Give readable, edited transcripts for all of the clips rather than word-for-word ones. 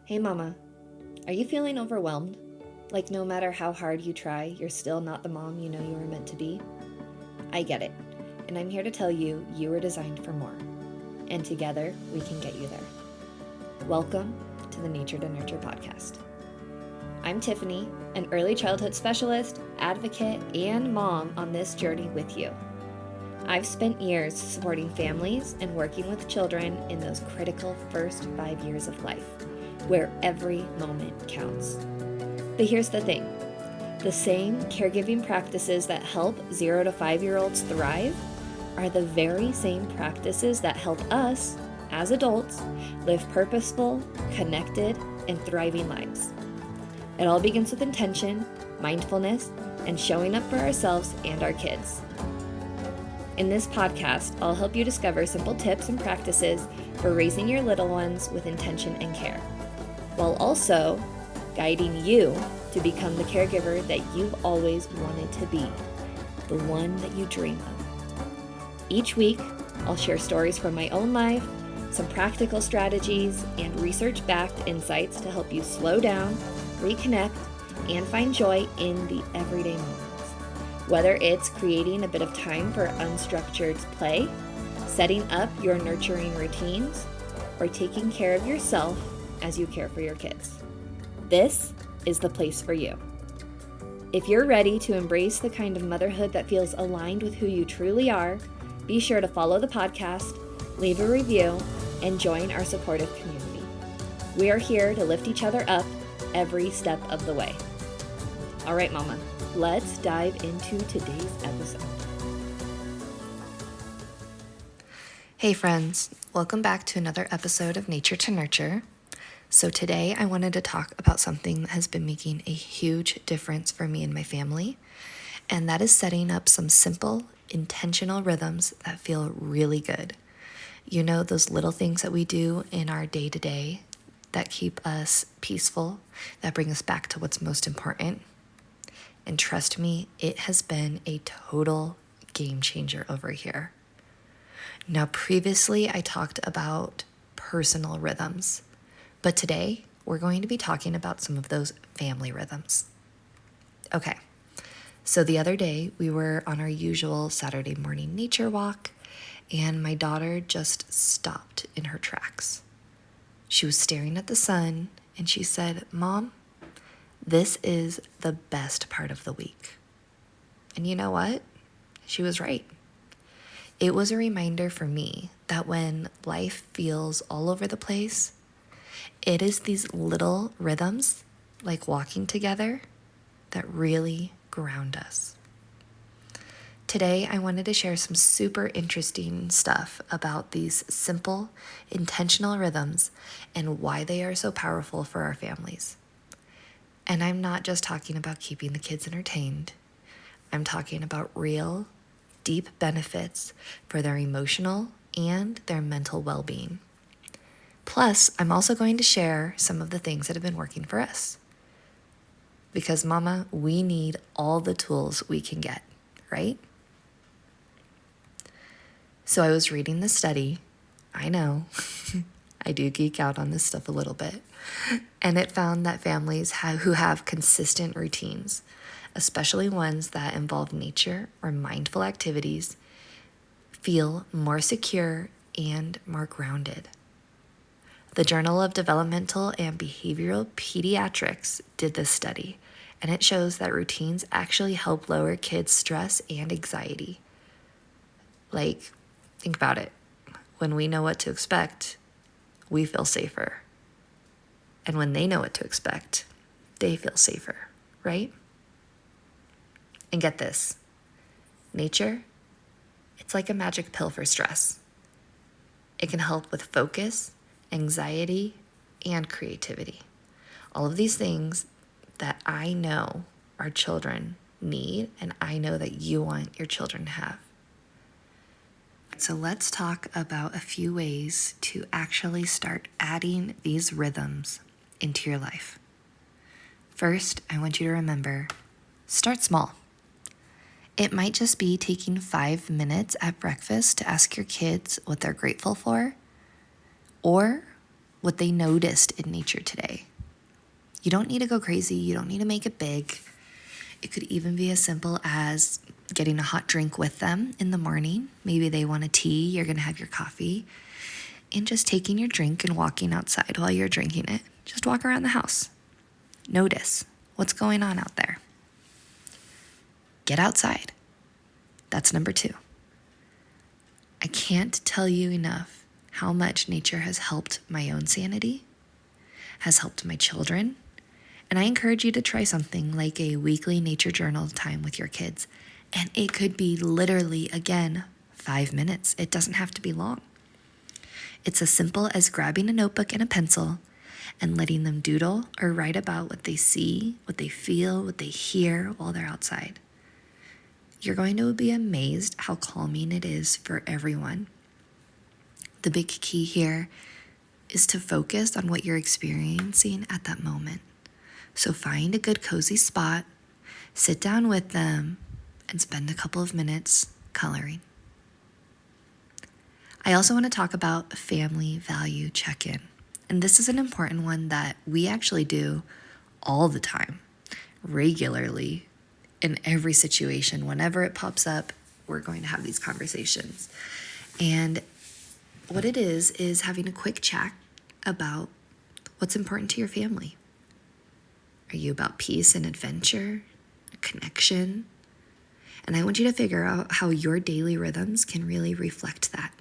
Hey mama, are you feeling overwhelmed? Like no matter how hard you try, you're still not the mom you know you were meant to be? I get it, and I'm here to tell you you were designed for more, and together we can get you there. Welcome to the Nature to Nurture podcast. I'm Tiffany, an early childhood specialist, advocate, and mom on this journey with you. I've spent years supporting families and working with children in those critical first 5 years of life, where every moment counts. But here's the thing. The same caregiving practices that help 0 to 5-year-olds thrive are the very same practices that help us, as adults, live purposeful, connected, and thriving lives. It all begins with intention, mindfulness, and showing up for ourselves and our kids. In this podcast, I'll help you discover simple tips and practices for raising your little ones with intention and care, while also guiding you to become the caregiver that you've always wanted to be, the one that you dream of. Each week, I'll share stories from my own life, some practical strategies, and research-backed insights to help you slow down, reconnect, and find joy in the everyday moments. Whether it's creating a bit of time for unstructured play, setting up your nurturing routines, or taking care of yourself as you care for your kids. This is the place for you. If you're ready to embrace the kind of motherhood that feels aligned with who you truly are, be sure to follow the podcast, leave a review, and join our supportive community. We are here to lift each other up every step of the way. All right, Mama, let's dive into today's episode. Hey friends, welcome back to another episode of Nature to Nurture. So today I wanted to talk about something that has been making a huge difference for me and my family, and that is setting up some simple, intentional rhythms that feel really good. You know, those little things that we do in our day-to-day that keep us peaceful, that bring us back to what's most important. And trust me, it has been a total game changer over here. Now, previously I talked about personal rhythms, but today we're going to be talking about some of those family rhythms. Okay, so the other day we were on our usual Saturday morning nature walk, and my daughter just stopped in her tracks. She was staring at the sun and she said, "Mom, this is the best part of the week." And you know what? She was right. It was a reminder for me that when life feels all over the place, it is these little rhythms, like walking together, that really ground us. Today, I wanted to share some super interesting stuff about these simple, intentional rhythms and why they are so powerful for our families. And I'm not just talking about keeping the kids entertained. I'm talking about real, deep benefits for their emotional and their mental well-being. Plus, I'm also going to share some of the things that have been working for us. Because, Mama, we need all the tools we can get, right? So I was reading the study. I know, I do geek out on this stuff a little bit. And it found that families who have consistent routines, especially ones that involve nature or mindful activities, feel more secure and more grounded. The Journal of Developmental and Behavioral Pediatrics did this study, and it shows that routines actually help lower kids' stress and anxiety. Like, think about it. When we know what to expect, we feel safer. And when they know what to expect, they feel safer, right? And get this, nature, it's like a magic pill for stress. It can help with focus, anxiety, and creativity. All of these things that I know our children need, and I know that you want your children to have. So let's talk about a few ways to actually start adding these rhythms into your life. First, I want you to remember, start small. It might just be taking 5 minutes at breakfast to ask your kids what they're grateful for, or what they noticed in nature today. You don't need to go crazy. You don't need to make it big. It could even be as simple as getting a hot drink with them in the morning. Maybe they want a tea, you're going to have your coffee, and just taking your drink and walking outside while you're drinking it. Just walk around the house. Notice what's going on out there. Get outside. That's number 2. I can't tell you enough how much nature has helped my own sanity, has helped my children, and I encourage you to try something like a weekly nature journal time with your kids. And it could be literally, again, 5 minutes. It doesn't have to be long. It's as simple as grabbing a notebook and a pencil and letting them doodle or write about what they see, what they feel, what they hear while they're outside. You're going to be amazed how calming it is for everyone. The big key here is to focus on what you're experiencing at that moment. So find a good cozy spot, sit down with them, and spend a couple of minutes coloring. I also want to talk about family value check-in. And this is an important one that we actually do all the time, regularly, in every situation. Whenever it pops up, we're going to have these conversations. And what it is having a quick chat about what's important to your family. Are you about peace and adventure, connection? And I want you to figure out how your daily rhythms can really reflect that.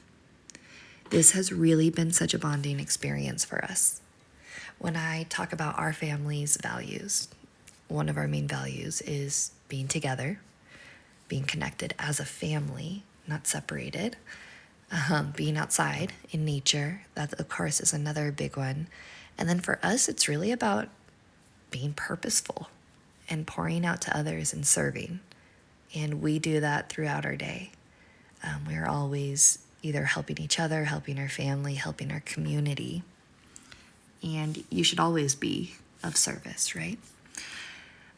This has really been such a bonding experience for us. When I talk about our family's values, one of our main values is being together, being connected as a family, not separated, being outside in nature. That, of course, is another big one. And then for us, it's really about being purposeful and pouring out to others and serving. And we do that throughout our day. We're always either helping each other, helping our family, helping our community. And you should always be of service, right?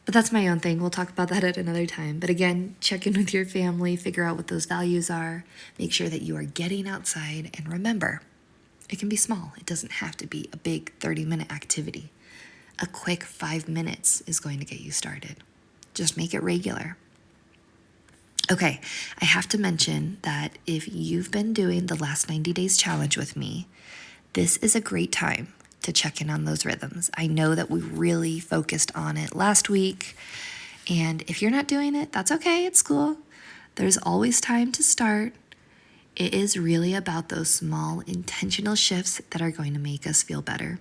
But that's my own thing. We'll talk about that at another time. But again, check in with your family, figure out what those values are, make sure that you are getting outside, and remember, it can be small. It doesn't have to be a big 30-minute activity. A quick 5 minutes is going to get you started. Just make it regular. Okay, I have to mention that if you've been doing the last 90 days challenge with me, this is a great time to check in on those rhythms. I know that we really focused on it last week, and if you're not doing it, that's okay, it's cool. There's always time to start. It is really about those small intentional shifts that are going to make us feel better.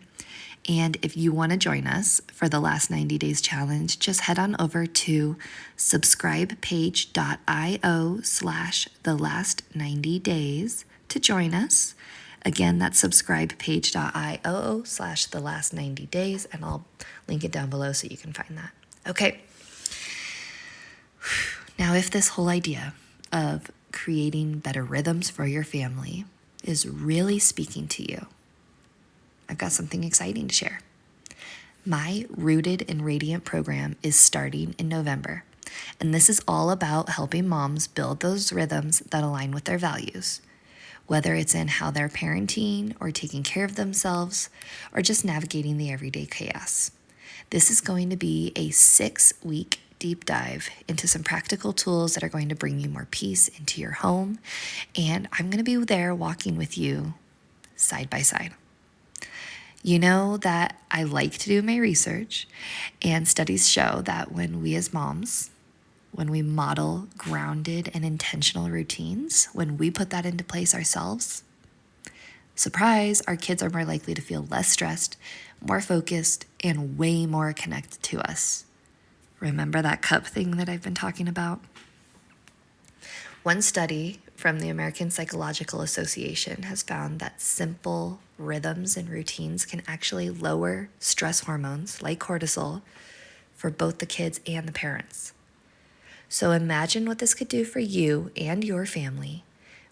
And if you want to join us for the last 90 days challenge, just head on over to subscribepage.io/thelast90days to join us. Again, that's subscribepage.io/thelast90days, and I'll link it down below so you can find that. Okay. Now, if this whole idea of creating better rhythms for your family is really speaking to you, I've got something exciting to share. My Rooted in Radiant program is starting in November, and this is all about helping moms build those rhythms that align with their values, whether it's in how they're parenting or taking care of themselves or just navigating the everyday chaos. This is going to be a 6-week deep dive into some practical tools that are going to bring you more peace into your home, and I'm going to be there walking with you side by side. You know that I like to do my research, and studies show that when we as moms, when we model grounded and intentional routines, when we put that into place ourselves, surprise, our kids are more likely to feel less stressed, more focused, and way more connected to us. Remember that cup thing that I've been talking about? One study from the American Psychological Association has found that simple rhythms and routines can actually lower stress hormones like cortisol for both the kids and the parents. So imagine what this could do for you and your family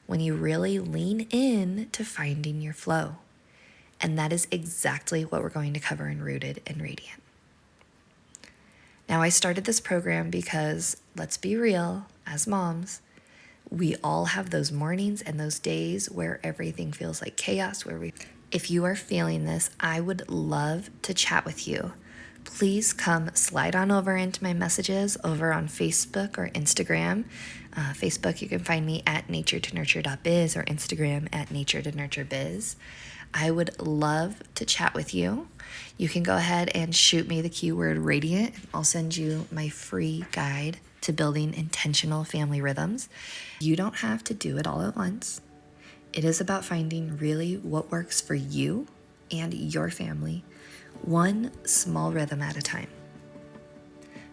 when you really lean in to finding your flow. And that is exactly what we're going to cover in Rooted and Radiant. Now, I started this program because, let's be real, as moms, we all have those mornings and those days where everything feels like chaos, where we If you are feeling this, I would love to chat with you. Please come slide on over into my messages over on Facebook or Instagram. Facebook, you can find me at naturetoNurture.biz or Instagram at naturetoNurtureBiz. I would love to chat with you. You can go ahead and shoot me the keyword radiant. I'll send you my free guide to building intentional family rhythms. You don't have to do it all at once. It is about finding really what works for you and your family, one small rhythm at a time.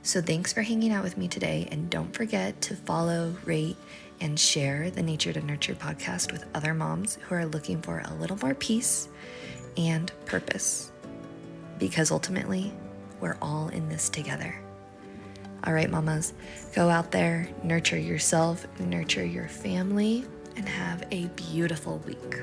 So thanks for hanging out with me today, and don't forget to follow, rate, and share the Nature to Nurture podcast with other moms who are looking for a little more peace and purpose, because ultimately, we're all in this together. All right, mamas, go out there, nurture yourself, nurture your family, and have a beautiful week.